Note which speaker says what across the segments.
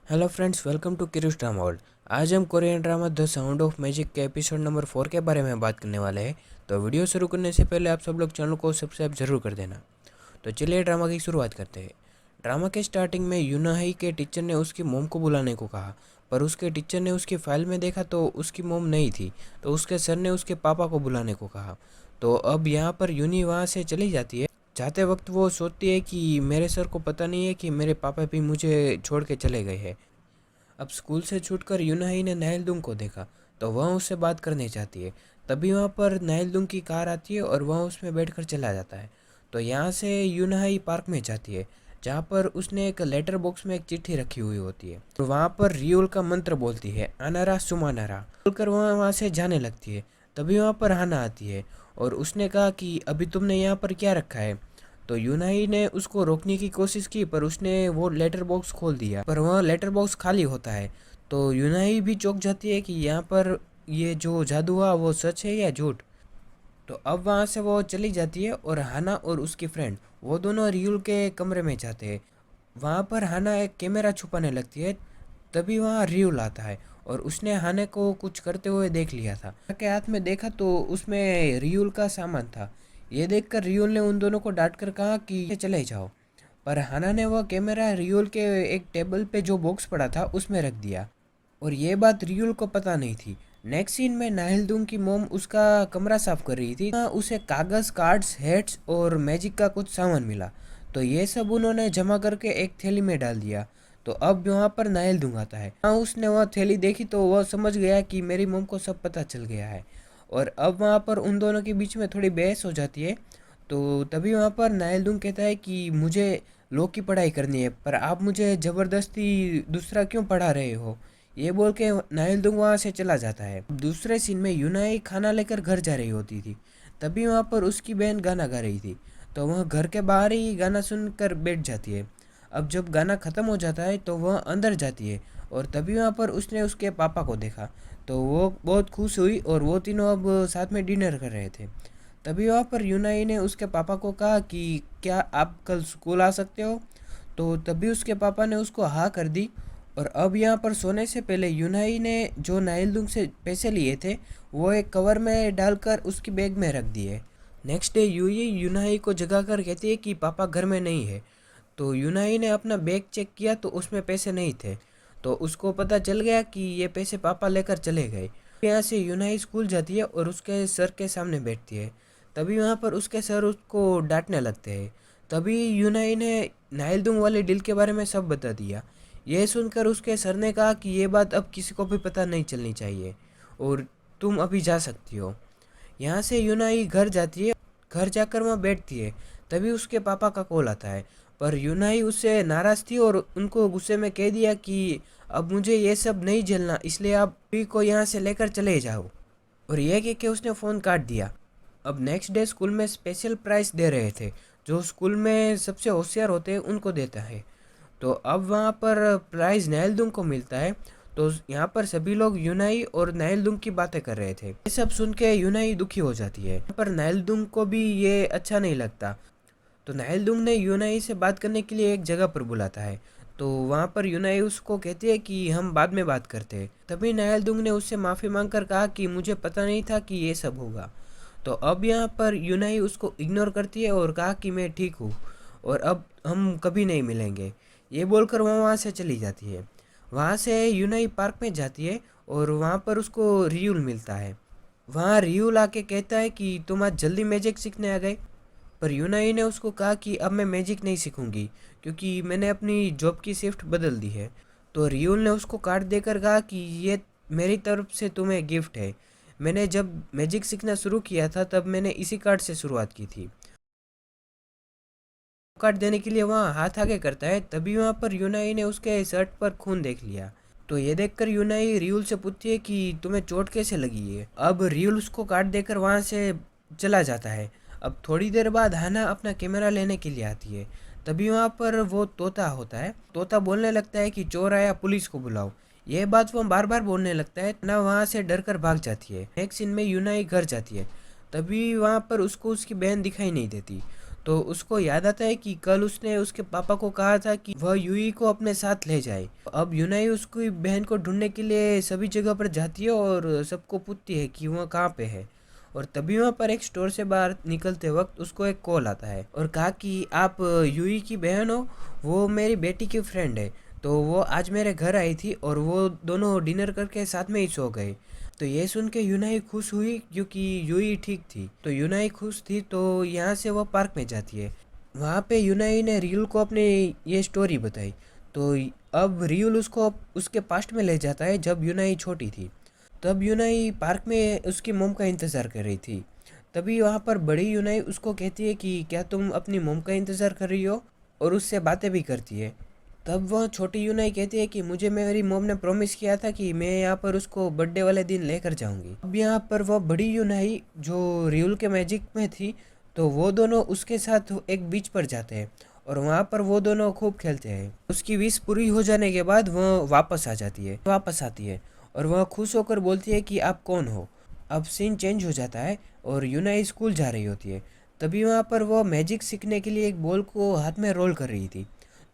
Speaker 1: Hello friends, welcome to Kiru's drama world. आज हम Korean drama the sound of magic के episode number 4 के बारे में बात करने वाले हैं। तो वीडियो शुरू करने से पहले आप सब लोग चैनल को सब्सक्राइब जरूर कर देना। तो चलिए ड्रामा की शुरुआत करते हैं। ड्रामा के स्टार्टिंग में यूनाही के टीचर ने उसकी मोम को बुलाने को कहा, पर उसके टीचर ने उसकी फाइल में देखा तो उसकी मोम नहीं थी। तो उसके सर ने उसके पापा को बुलाने को कहा। तो अब यहाँ पर यूनी वहाँ से चली जाती है। जाते वक्त वो सोचती है कि मेरे सर को पता नहीं है कि मेरे पापा भी मुझे छोड़ के चले गए हैं। अब स्कूल से छूटकर यूनाही ने नाहिलदुंग को देखा, तो वह उससे बात करनी चाहती है। तभी वहाँ पर नाहिलदुंग की कार आती है और वह उसमें बैठकर चला जाता है। तो यहाँ से यूनाही पार्क में जाती है, जहाँ पर उसने एक लेटर बॉक्स में एक चिट्ठी रखी हुई होती है और वहाँ पर रियोल का मंत्र बोलती है, अनारा सुमानारा बोलकर वह वहाँ से जाने लगती है। तभी वहाँ पर हाना आती है और उसने कहा कि अभी तुमने यहाँ पर क्या रखा है। तो यूनाही ने उसको रोकने की कोशिश की, पर उसने वो लेटर बॉक्स खोल दिया, पर वह लेटर बॉक्स खाली होता है। तो यूनाही भी चौंक जाती है कि यहाँ पर ये जो जादू हुआ वो सच है या झूठ। तो अब वहाँ से वो चली जाती है और हाना और उसकी फ्रेंड वो दोनों रियुल के कमरे में जाते हैं। वहाँ पर हाना एक कैमरा छुपाने लगती है। तभी वहाँ रियुल आता है और उसने हाने को कुछ करते हुए देख लिया था। हाना के हाथ में देखा तो उसमें रियुल का सामान था। ये देखकर रियुल ने उन दोनों को डांट कर कहा कि चले जाओ, पर हाना ने वह कैमरा रियुल के एक टेबल पे जो बॉक्स पड़ा था उसमें रख दिया और ये बात रियुल को पता नहीं थी। नेक्स्ट सीन में नाहिलदुंग की मोम उसका कमरा साफ कर रही थी। उसे कागज़, कार्ड्स, हेड्स और मैजिक का कुछ सामान मिला। तो ये सब उन्होंने जमा करके एक थैली में डाल दिया। तो अब यहाँ पर नाहिलदुंग आता है। उसने वह थैली देखी तो वह समझ गया कि मेरी मोम को सब पता चल गया है। और अब वहाँ पर उन दोनों के बीच में थोड़ी बहस हो जाती है। तो तभी वहाँ पर नाहिलदुंग कहता है कि मुझे लॉ की पढ़ाई करनी है, पर आप मुझे ज़बरदस्ती दूसरा क्यों पढ़ा रहे हो। ये बोल के नाहिलदुंग वहाँ से चला जाता है। दूसरे सीन में यूनाई खाना लेकर घर जा रही होती थी। तभी वहाँ पर उसकी बहन गाना गा रही थी। तो वह घर के बाहर ही गाना सुनकर बैठ जाती है। अब जब गाना ख़त्म हो जाता है तो वह अंदर जाती है और तभी वहाँ पर उसने उसके पापा को देखा। तो वो बहुत खुश हुई और वो तीनों अब साथ में डिनर कर रहे थे। तभी वहाँ पर यूनाई ने उसके पापा को कहा कि क्या आप कल स्कूल आ सकते हो। तो तभी उसके पापा ने उसको हाँ कर दी। और अब यहाँ पर सोने से पहले यूनाई ने जो नाइलदुंग से पैसे लिए थे वो एक कवर में डालकर उसकी बैग में रख दिए। नेक्स्ट डे यूई यूनाई को जगाकर कहती है कि पापा घर में नहीं है। तो यूनाई ने अपना बैग चेक किया तो उसमें पैसे नहीं थे। तो उसको पता चल गया कि ये पैसे पापा लेकर चले गए। यहाँ से यूनाई स्कूल जाती है और उसके सर के सामने बैठती है। तभी वहाँ पर उसके सर उसको डांटने लगते हैं। तभी यूनाई ने नाइलदुंग वाले डील के बारे में सब बता दिया। यह सुनकर उसके सर ने कहा कि ये बात अब किसी को भी पता नहीं चलनी चाहिए और तुम अभी जा सकती हो। यहाँ से यूनाई घर जाती है। घर जाकर वहाँ बैठती है। तभी उसके पापा का कॉल आता है, पर यूनाई उससे नाराज़ थी और उनको गुस्से में कह दिया कि अब मुझे ये सब नहीं झेलना, इसलिए आप भी को यहाँ से लेकर चले जाओ। और यह कह के उसने फ़ोन काट दिया। अब नेक्स्ट डे स्कूल में स्पेशल प्राइज़ दे रहे थे। जो स्कूल में सबसे होशियार होते हैं उनको देता है। तो अब वहाँ पर प्राइज़ नाइलदुंग को मिलता है। तो यहाँ पर सभी लोग यूनाई और नाइलदुंग की बातें कर रहे थे। ये सब सुन के यूनाई दुखी हो जाती है, पर नाइलदुंग को भी ये अच्छा नहीं लगता। तो नाइलदुंग ने यूनाई से बात करने के लिए एक जगह पर बुलाता है। तो वहाँ पर यूनाई उसको कहती है कि हम बाद में बात करते हैं। तभी नाइलदुंग ने उससे माफ़ी मांगकर कहा कि मुझे पता नहीं था कि ये सब होगा। तो अब यहाँ पर यूनाई उसको इग्नोर करती है और कहा कि मैं ठीक हूँ और अब हम कभी नहीं मिलेंगे। ये बोलकर वह वहाँ से चली जाती है। वहाँ से यूनाई पार्क में जाती है और वहाँ पर उसको रियूल मिलता है। वहाँ रियूल आके कहता है कि तुम आज जल्दी मैजिक सीखने आ गए। पर यूनाई ने उसको कहा कि अब मैं मैजिक नहीं सीखूंगी क्योंकि मैंने अपनी जॉब की शिफ्ट बदल दी है। तो रियूल ने उसको कार्ड देकर कहा कि ये मेरी तरफ से तुम्हें गिफ्ट है। मैंने जब मैजिक सीखना शुरू किया था तब मैंने इसी कार्ड से शुरुआत की थी। कार्ड देने के लिए वहाँ हाथ आगे करता है। तभी वहाँ पर यूनाई ने उसके शर्ट पर खून देख लिया। तो ये देखकर यूनाई रियूल से पूछती है कि तुम्हें चोट कैसे लगी है। अब रियूल उसको कार्ड देकर वहाँ से चला जाता है। अब थोड़ी देर बाद हाना अपना कैमरा लेने के लिए आती है। तभी वहाँ पर वो तोता होता है। तोता बोलने लगता है कि चोर आया, पुलिस को बुलाओ। यह बात वो बार बार बोलने लगता है ना। वहाँ से डर कर भाग जाती है। नेक्स्ट सीन में यूनाई घर जाती है। तभी वहाँ पर उसको उसकी बहन दिखाई नहीं देती। तो उसको याद आता है कि कल उसने उसके पापा को कहा था कि वह यूई को अपने साथ ले जाए। अब यूनाई उसकी बहन को ढूंढने के लिए सभी जगह पर जाती है और सबको पूछती है कि वह कहाँ पे है। और तभी वहाँ पर एक स्टोर से बाहर निकलते वक्त उसको एक कॉल आता है और कहा कि आप यूई की बहन हो, वो मेरी बेटी की फ्रेंड है। तो वो आज मेरे घर आई थी और वो दोनों डिनर करके साथ में ही सो गए। तो ये सुन के यूनाई खुश हुई क्योंकि यूई ठीक थी। तो यूनाई खुश थी तो यहाँ से वो पार्क में जाती है। वहाँ पे यूनाई ने रियुल को अपनी ये स्टोरी बताई। तो अब रियुल उसको उसके पास्ट में ले जाता है जब यूनाई छोटी थी। तब यूनाई पार्क में उसकी मोम का इंतज़ार कर रही थी। तभी वहाँ पर बड़ी यूनाई उसको कहती है कि क्या तुम अपनी मोम का इंतज़ार कर रही हो, और उससे बातें भी करती है। तब वह छोटी यूनाई कहती है कि मुझे मेरी मॉम ने प्रॉमिस किया था कि मैं यहाँ पर उसको बर्थडे वाले दिन लेकर जाऊंगी। अब यहाँ पर वह बड़ी यूनाई जो रियुल के मैजिक में थी, तो वो दोनों उसके साथ एक बीच पर जाते हैं और वहाँ पर वो दोनों खूब खेलते हैं। उसकी विश पूरी हो जाने के बाद वह वापस आती है और वह खुश होकर बोलती है कि आप कौन हो। अब सीन चेंज हो जाता है और यूनाई स्कूल जा रही होती है। तभी वहाँ पर वह मैजिक सीखने के लिए एक बॉल को हाथ में रोल कर रही थी।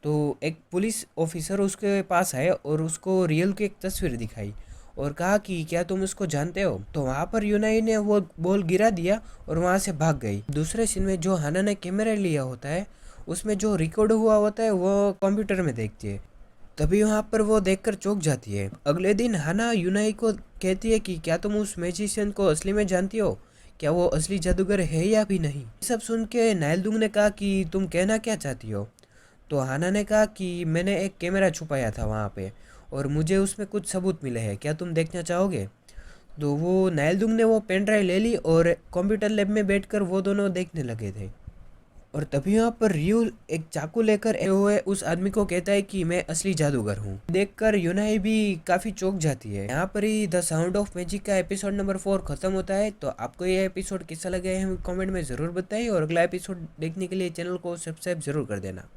Speaker 1: तो एक पुलिस ऑफिसर उसके पास आए और उसको रियल की एक तस्वीर दिखाई और कहा कि क्या तुम उसको जानते हो। तो वहाँ पर यूनाई ने वो बॉल गिरा दिया और वहाँ से भाग गई। दूसरे सीन में जो हाना ने कैमरा लिया होता है, उसमें जो रिकॉर्ड हुआ होता है वो कंप्यूटर में देखती है। तभी वहाँ पर वो देखकर चौंक जाती है। अगले दिन हाना यूनाई को कहती है कि क्या तुम उस मैजिशियन को असली में जानती हो, क्या वो असली जादूगर है या भी नहीं। सब सुन के नाइलदुंग ने कहा कि तुम कहना क्या चाहती हो। तो हाना ने कहा कि मैंने एक कैमरा छुपाया था वहाँ पे और मुझे उसमें कुछ सबूत मिले हैं, क्या तुम देखना चाहोगे। तो वो नाइलदुंग ने वो पेन ड्राइव ले ली और कंप्यूटर लैब में बैठकर वो दोनों देखने लगे थे। और तभी वहाँ पर रियो एक चाकू लेकर आए हुए उस आदमी को कहता है कि मैं असली जादूगर हूँ। देखकर यूनाई भी काफ़ी चौंक जाती है। यहाँ पर ही द साउंड ऑफ मैजिक का एपिसोड नंबर 4 खत्म होता है। तो आपको ये एपिसोड कैसा लगा है हमें कमेंट में ज़रूर बताइए और अगला एपिसोड देखने के लिए चैनल को सब्सक्राइब जरूर कर देना।